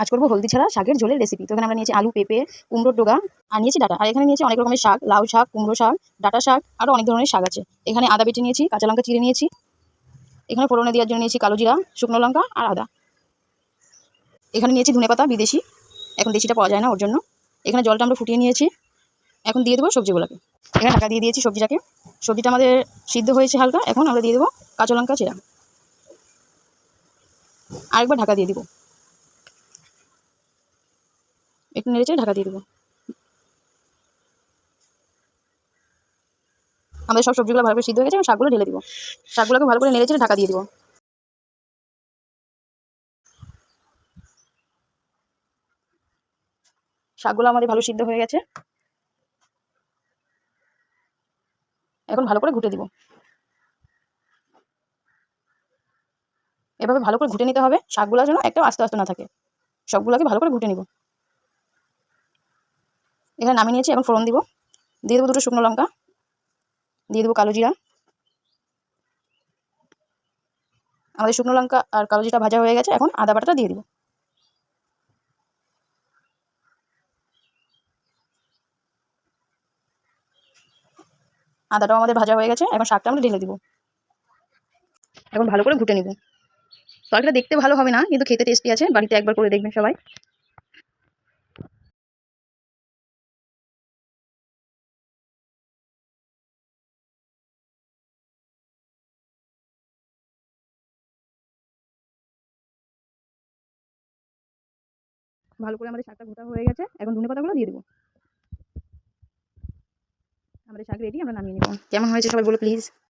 আজ করবো হলদি ছাড়া শাকের ঝোলের রেসিপি। তো এখানে আমরা নিয়েছি আলু, পেঁপে, কুমড়োর ডোগা আর নিয়েছি ডাটা। আর এখানে নিয়েছি অনেক রকমের শাক, লাউ শাক, কুমড়ো শাক, ডাটা শাক, আরও অনেক ধরনের শাক আছে। এখানে আদা বেটে নিয়েছি, কাঁচা লঙ্কা চিড়ে নিয়েছি। এখানে ফোড়নে দেওয়ার জন্য নিয়েছি কালো জিরা, শুকনো লঙ্কা আর আদা। এখানে নিয়েছি ধনেপাতা বিদেশি, এখন দেশিটা পাওয়া যায় না ওর জন্য। এখানে জলটা আমরা ফুটিয়ে নিয়েছি, এখন দিয়ে দেবো সবজিগুলোকে। এখানে ঢাকা দিয়ে দিয়েছি সবজিটাকে। সবজিটা আমাদের সিদ্ধ হয়েছে হালকা, এখন আমরা দিয়ে দেবো কাঁচা লঙ্কা চিরা। আরেকবার ঢাকা দিয়ে দেবো, একটু নেড়েচে ঢাকা দিয়ে দেবো। আমাদের সব সবজিগুলো ভালো করে সিদ্ধ হয়ে গেছে, শাকগুলো ঢেলে দিব। শাকগুলোকে ভালো করে নেড়েচে ঢাকা দিয়ে দিব। শাকগুলো আমাদের ভালো সিদ্ধ হয়ে গেছে, এখন ভালো করে ঘুটে দিব। এভাবে ভালো করে ঘুটে নিতে হবে, শাকগুলো যেন একটা আস্তে আস্তে না থাকে। সবগুলোকে ভালো করে ঘুটে নিব। এখানে নামিয়ে নিয়েছি, এখন ফোড়ন দিব। দিয়ে দেবো দুটো শুকনো লঙ্কা, দিয়ে দেবো কালো জিরা। আমাদের শুকনো লঙ্কা আর কালো জিরা ভাজা হয়ে গেছে, এখন আদা বাটাটা দিয়ে দিব। আদাটাও আমাদের ভাজা হয়ে গেছে, এখন শাকটা আমরা ঢেলে দিব। এখন ভালো করে ঘুটে নিব। তরকারিটা দেখতে ভালো হবে না, কিন্তু খেতে টেস্টি আছে। বাড়িতে একবার করে দেখবেন সবাই। ভালো করে আমাদের শাকটা ঘোটা হয়ে গেছে, এখন ধনেপাতাগুলো দিয়ে দেবো। আমাদের শাক রেডি, আমরা নামিয়ে নেব। কেমন হয়েছে সবাই বলো প্লিজ।